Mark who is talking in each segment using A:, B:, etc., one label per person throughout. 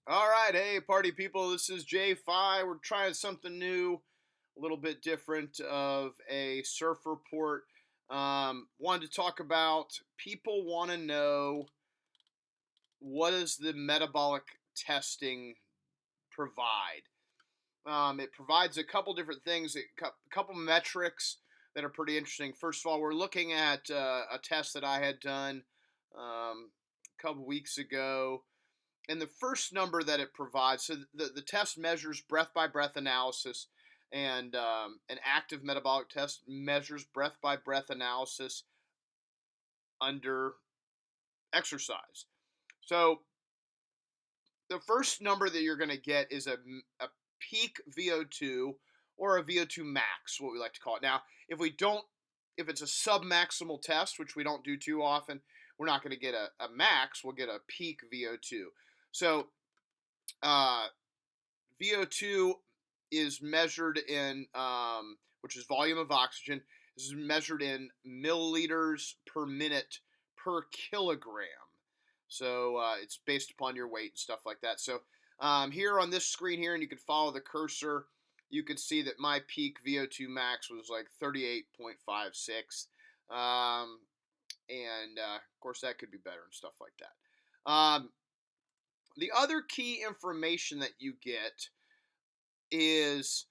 A: All right, hey party people, this is J5. We're trying something new, a little bit different of a surf report. Wanted to talk about people want to know what does the metabolic testing provide. It provides a couple different things, a couple metrics that are pretty interesting. First of all, we're looking at a test that I had done a couple weeks ago. And the first number that it provides, so the test measures breath by breath analysis, and an active metabolic test measures breath by breath analysis under exercise. So the first number that you're going to get is a peak VO2 or a VO2 max, what we like to call it. Now, if it's a submaximal test, which we don't do too often, we're not going to get a max, we'll get a peak VO2. So uh, VO2 is measured in, which is volume of oxygen, this is measured in milliliters per minute per kilogram. So it's based upon your weight and stuff like that. So here on this screen here, and you can follow the cursor, you can see that my peak VO2 max was like 38.56. And of course, that could be better and stuff like that. The other key information that you get is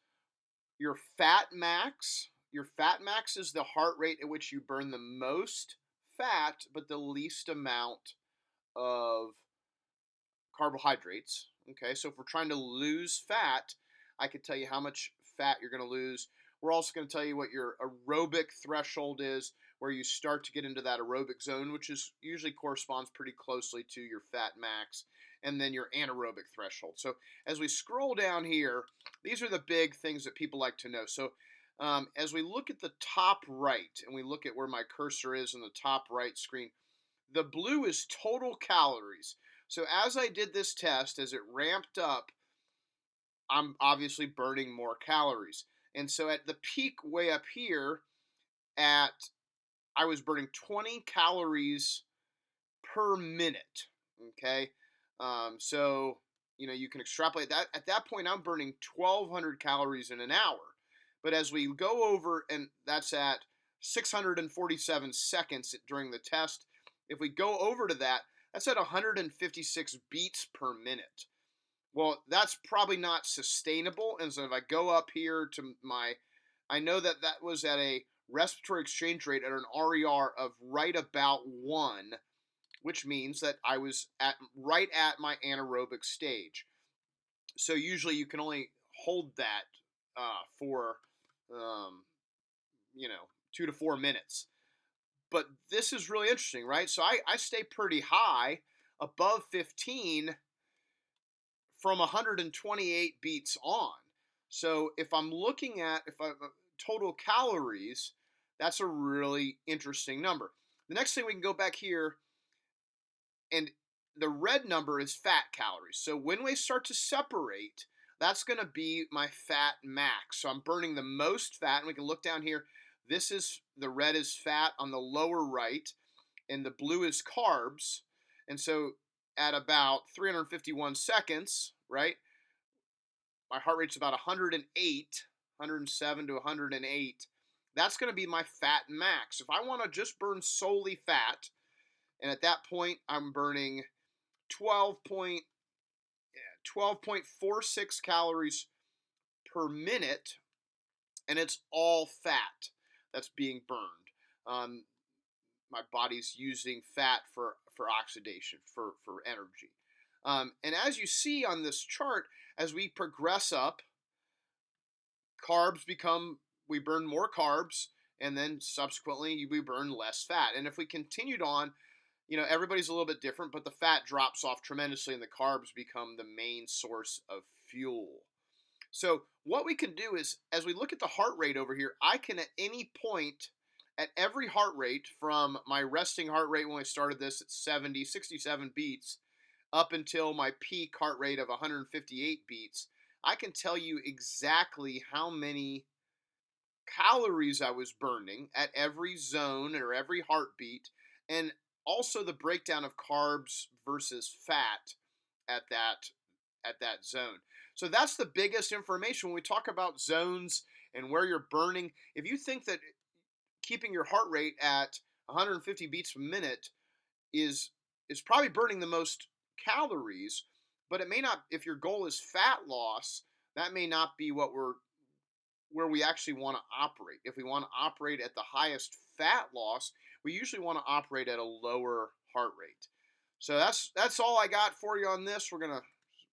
A: your fat max. Your fat max is the heart rate at which you burn the most fat, but the least amount of carbohydrates. Okay, so if we're trying to lose fat, I could tell you how much fat you're going to lose. We're also going to tell you what your aerobic threshold is, where you start to get into that aerobic zone, which is usually corresponds pretty closely to your fat max, and then your anaerobic threshold. So as we scroll down here, these are the big things that people like to know. So as we look at the top right, and we look at where my cursor is in the top right screen, the blue is total calories. So as I did this test, as it ramped up, I'm obviously burning more calories. And so at the peak way up here, at I was burning 20 calories per minute. Okay, so you can extrapolate that. At that point, I'm burning 1,200 calories in an hour. But as we go over, and that's at 647 seconds during the test. If we go over to that, that's at 156 beats per minute. Well, that's probably not sustainable. And so if I go up here to I know that was at a respiratory exchange rate at an RER of right about 1, which means that I was right at my anaerobic stage. So usually you can only hold that for, um, 2 to 4 minutes. But this is really interesting, right? So I stay pretty high, above 15 from 128 beats on. So if I'm looking at total calories, that's a really interesting number. The next thing we can go back here, and the red number is fat calories. So when we start to separate, that's going to be my fat max. So I'm burning the most fat, and we can look down here. The red is fat on the lower right, and the blue is carbs. And so at about 351 seconds, right, my heart rate's about 108, 107 to 108. That's going to be my fat max. If I want to just burn solely fat, and at that point I'm burning 12.46 calories per minute, and it's all fat that's being burned. My body's using fat for oxidation, for energy. And as you see on this chart, as we progress up, we burn more carbs, and then subsequently we burn less fat. And if we continued on, everybody's a little bit different, but the fat drops off tremendously and the carbs become the main source of fuel. So what we can do is, as we look at the heart rate over here, I can at any point, at every heart rate, from my resting heart rate when I started this at 67 beats, up until my peak heart rate of 158 beats, I can tell you exactly how many calories I was burning at every zone or every heartbeat, and also the breakdown of carbs versus fat at that at that zone. So that's the biggest information when we talk about zones and where you're burning. If you think that keeping your heart rate at 150 beats per minute is is probably burning the most calories, but it may not. If your goal is fat loss, that may not be what we're where we actually want to operate. If we want to operate at the highest fat loss, we usually want to operate at a lower heart rate. So that's all I got for you on this. We're gonna